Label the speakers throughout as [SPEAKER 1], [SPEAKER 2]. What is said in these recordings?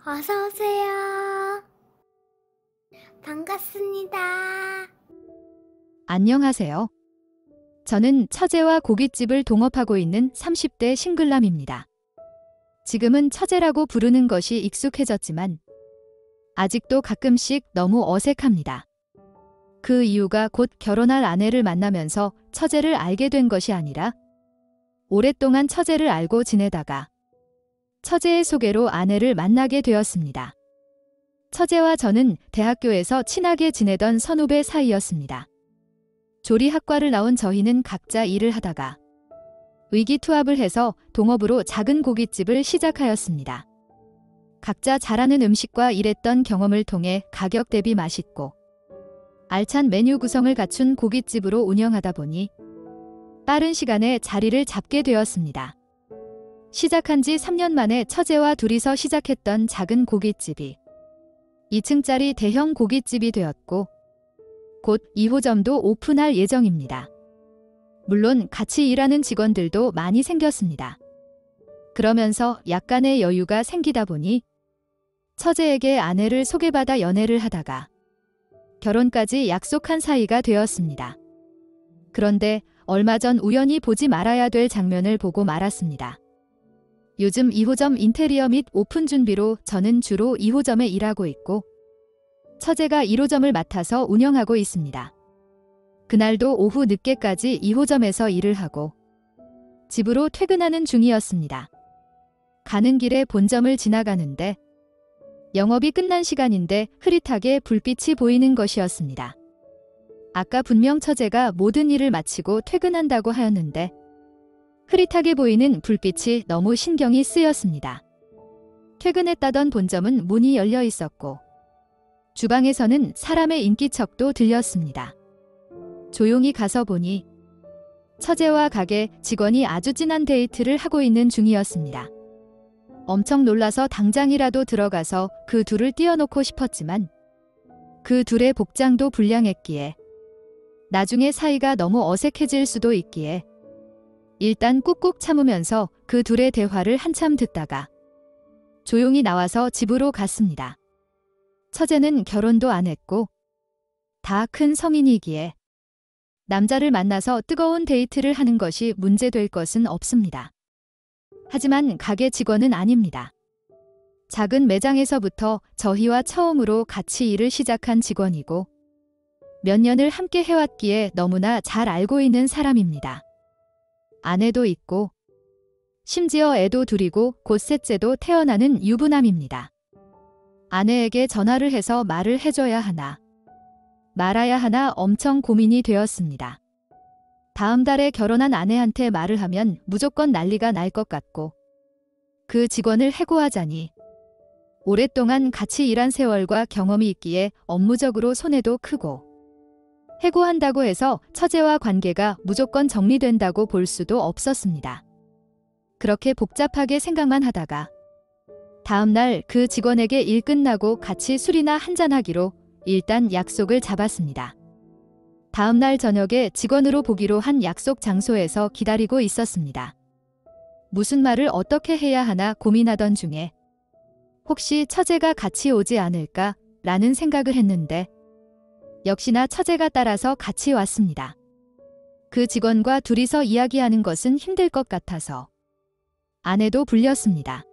[SPEAKER 1] 어서 오세요. 반갑습니다.
[SPEAKER 2] 안녕하세요. 저는 처제와 고깃집을 동업하고 있는 30대 싱글남입니다. 지금은 처제라고 부르는 것이 익숙해졌지만 아직도 가끔씩 너무 어색합니다. 그 이유가 곧 결혼할 아내를 만나면서 처제를 알게 된 것이 아니라 오랫동안 처제를 알고 지내다가 처제의 소개로 아내를 만나게 되었습니다. 처제와 저는 대학교에서 친하게 지내던 선후배 사이였습니다. 조리학과를 나온 저희는 각자 일을 하다가 의기투합을 해서 동업으로 작은 고깃집을 시작하였습니다. 각자 잘하는 음식과 일했던 경험을 통해 가격 대비 맛있고 알찬 메뉴 구성을 갖춘 고깃집으로 운영하다 보니 빠른 시간에 자리를 잡게 되었습니다. 시작한 지 3년 만에 처제와 둘이서 시작했던 작은 고깃집이 2층짜리 대형 고깃집이 되었고 곧 2호점도 오픈할 예정입니다. 물론 같이 일하는 직원들도 많이 생겼습니다. 그러면서 약간의 여유가 생기다 보니 처제에게 아내를 소개받아 연애를 하다가 결혼까지 약속한 사이가 되었습니다. 그런데 얼마 전 우연히 보지 말아야 될 장면을 보고 말았습니다. 요즘 2호점 인테리어 및 오픈 준비로 저는 주로 2호점에 일하고 있고 처제가 1호점을 맡아서 운영하고 있습니다. 그날도 오후 늦게까지 2호점에서 일을 하고 집으로 퇴근하는 중이었습니다. 가는 길에 본점을 지나가는데 영업이 끝난 시간인데 흐릿하게 불빛이 보이는 것이었습니다. 아까 분명 처제가 모든 일을 마치고 퇴근한다고 하였는데 흐릿하게 보이는 불빛이 너무 신경이 쓰였습니다. 퇴근했다던 본점은 문이 열려 있었고 주방에서는 사람의 인기척도 들렸습니다. 조용히 가서 보니 처제와 가게 직원이 아주 진한 데이트를 하고 있는 중이었습니다. 엄청 놀라서 당장이라도 들어가서 그 둘을 띄워놓고 싶었지만 그 둘의 복장도 불량했기에 나중에 사이가 너무 어색해질 수도 있기에 일단 꾹꾹 참으면서 그 둘의 대화를 한참 듣다가 조용히 나와서 집으로 갔습니다. 처제는 결혼도 안 했고 다 큰 성인이기에 남자를 만나서 뜨거운 데이트를 하는 것이 문제될 것은 없습니다. 하지만 가게 직원은 아닙니다. 작은 매장에서부터 저희와 처음으로 같이 일을 시작한 직원이고 몇 년을 함께 해왔기에 너무나 잘 알고 있는 사람입니다. 아내도 있고 심지어 애도 둘이고 곧 셋째도 태어나는 유부남입니다. 아내에게 전화를 해서 말을 해줘야 하나 말아야 하나 엄청 고민이 되었습니다. 다음 달에 결혼한 아내한테 말을 하면 무조건 난리가 날 것 같고 그 직원을 해고하자니 오랫동안 같이 일한 세월과 경험이 있기에 업무적으로 손해도 크고 해고한다고 해서 처제와 관계가 무조건 정리된다고 볼 수도 없었습니다. 그렇게 복잡하게 생각만 하다가 다음날 그 직원에게 일 끝나고 같이 술이나 한잔하기로 일단 약속을 잡았습니다. 다음날 저녁에 직원으로 보기로 한 약속 장소에서 기다리고 있었습니다. 무슨 말을 어떻게 해야 하나 고민하던 중에 혹시 처제가 같이 오지 않을까 라는 생각을 했는데 역시나 처제가 따라서 같이 왔습니다. 그 직원과 둘이서 이야기하는 것은 힘들 것 같아서 아내도 불렸습니다.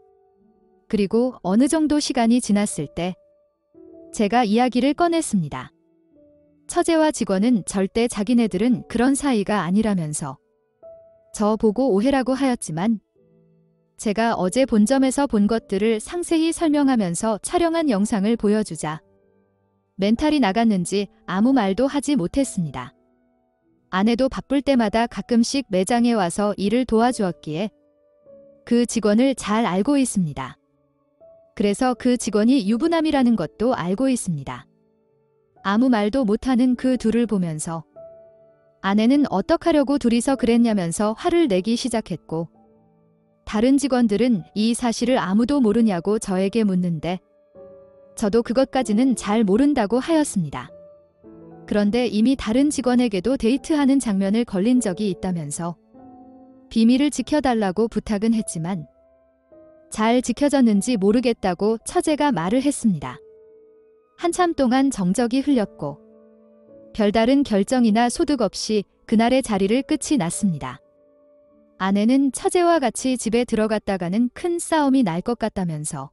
[SPEAKER 2] 그리고 어느 정도 시간이 지났을 때 제가 이야기를 꺼냈습니다. 처제와 직원은 절대 자기네들은 그런 사이가 아니라면서 저 보고 오해라고 하였지만 제가 어제 본점에서 본 것들을 상세히 설명하면서 촬영한 영상을 보여주자 멘탈이 나갔는지 아무 말도 하지 못했습니다. 아내도 바쁠 때마다 가끔씩 매장에 와서 일을 도와주었기에 그 직원을 잘 알고 있습니다. 그래서 그 직원이 유부남이라는 것도 알고 있습니다. 아무 말도 못하는 그 둘을 보면서 아내는 어떡하려고 둘이서 그랬냐면서 화를 내기 시작했고 다른 직원들은 이 사실을 아무도 모르냐고 저에게 묻는데 저도 그것까지는 잘 모른다고 하였습니다. 그런데 이미 다른 직원에게도 데이트하는 장면을 걸린 적이 있다면서 비밀을 지켜달라고 부탁은 했지만 잘 지켜졌는지 모르겠다고 처제가 말을 했습니다. 한참 동안 정적이 흘렸고 별다른 결정이나 소득 없이 그날의 자리를 끝이 났습니다. 아내는 처제와 같이 집에 들어갔다가는 큰 싸움이 날 것 같다면서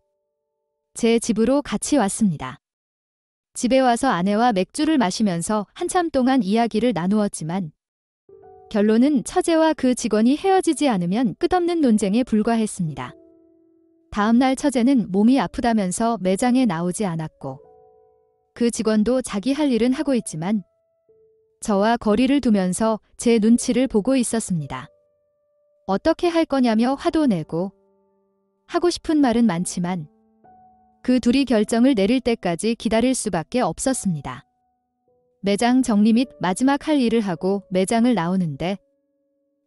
[SPEAKER 2] 제 집으로 같이 왔습니다. 집에 와서 아내와 맥주를 마시면서 한참 동안 이야기를 나누었지만 결론은 처제와 그 직원이 헤어지지 않으면 끝없는 논쟁에 불과했습니다. 다음 날 처제는 몸이 아프다면서 매장에 나오지 않았고 그 직원도 자기 할 일은 하고 있지만 저와 거리를 두면서 제 눈치를 보고 있었습니다. 어떻게 할 거냐며 화도 내고 하고 싶은 말은 많지만 그 둘이 결정을 내릴 때까지 기다릴 수밖에 없었습니다. 매장 정리 및 마지막 할 일을 하고 매장을 나오는데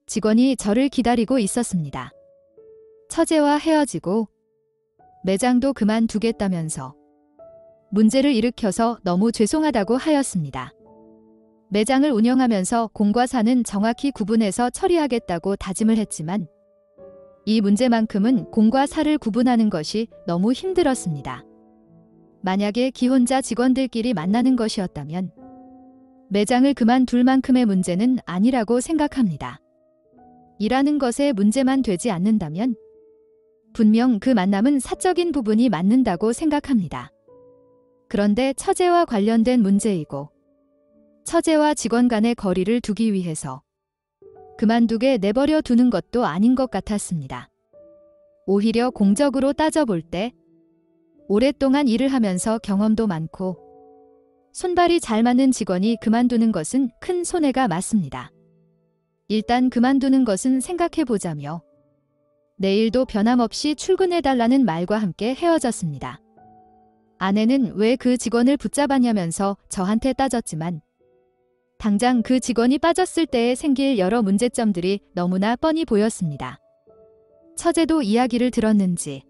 [SPEAKER 2] 직원이 저를 기다리고 있었습니다. 처제와 헤어지고 매장도 그만두겠다면서 문제를 일으켜서 너무 죄송하다고 하였습니다. 매장을 운영하면서 공과 사는 정확히 구분해서 처리하겠다고 다짐을 했지만 이 문제만큼은 공과 사를 구분하는 것이 너무 힘들었습니다. 만약에 기혼자 직원들끼리 만나는 것이었다면 매장을 그만둘 만큼의 문제는 아니라고 생각합니다. 일하는 것에 문제만 되지 않는다면 분명 그 만남은 사적인 부분이 맞는다고 생각합니다. 그런데 처제와 관련된 문제이고 처제와 직원 간의 거리를 두기 위해서 그만두게 내버려 두는 것도 아닌 것 같았습니다. 오히려 공적으로 따져볼 때 오랫동안 일을 하면서 경험도 많고 손발이 잘 맞는 직원이 그만두는 것은 큰 손해가 맞습니다. 일단 그만두는 것은 생각해보자며 내일도 변함없이 출근해달라는 말과 함께 헤어졌습니다. 아내는 왜 그 직원을 붙잡았냐면서 저한테 따졌지만 당장 그 직원이 빠졌을 때에 생길 여러 문제점들이 너무나 뻔히 보였습니다. 처제도 이야기를 들었는지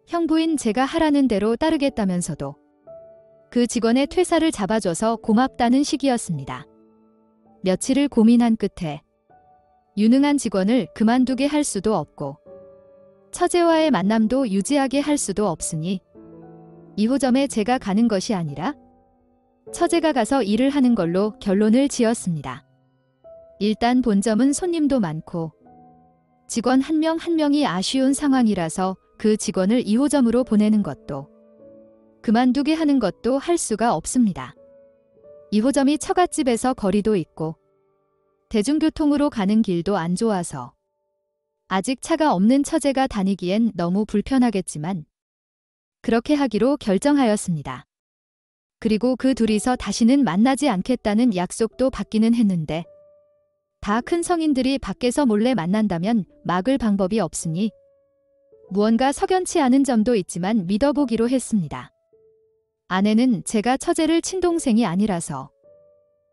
[SPEAKER 2] 형부인 제가 하라는 대로 따르겠다면서도 그 직원의 퇴사를 잡아줘서 고맙다는 식이었습니다. 며칠을 고민한 끝에 유능한 직원을 그만두게 할 수도 없고 처제와의 만남도 유지하게 할 수도 없으니 2호점에 제가 가는 것이 아니라 처제가 가서 일을 하는 걸로 결론을 지었습니다. 일단 본점은 손님도 많고 직원 한 명 한 명이 아쉬운 상황이라서 그 직원을 2호점으로 보내는 것도 그만두게 하는 것도 할 수가 없습니다. 2호점이 처갓집에서 거리도 있고 대중교통으로 가는 길도 안 좋아서 아직 차가 없는 처제가 다니기엔 너무 불편하겠지만 그렇게 하기로 결정하였습니다. 그리고 그 둘이서 다시는 만나지 않겠다는 약속도 받기는 했는데 다 큰 성인들이 밖에서 몰래 만난다면 막을 방법이 없으니 무언가 석연치 않은 점도 있지만 믿어보기로 했습니다. 아내는 제가 처제를 친동생이 아니라서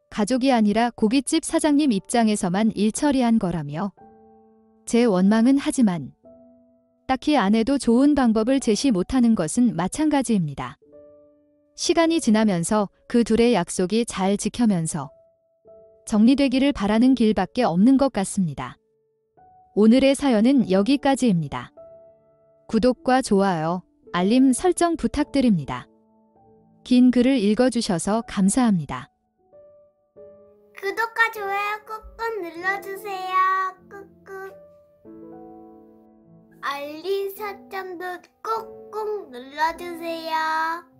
[SPEAKER 2] 가족이 아니라 고깃집 사장님 입장에서만 일 처리한 거라며 제 원망은 하지만 딱히 아내도 좋은 방법을 제시 못하는 것은 마찬가지입니다. 시간이 지나면서 그 둘의 약속이 잘 지켜면서 정리되기를 바라는 길밖에 없는 것 같습니다. 오늘의 사연은 여기까지입니다. 구독과 좋아요, 알림 설정 부탁드립니다. 긴 글을 읽어주셔서 감사합니다.
[SPEAKER 1] 구독과 좋아요 꾹꾹 눌러주세요. 꾹꾹. 알림 설정도 꾹꾹 눌러주세요.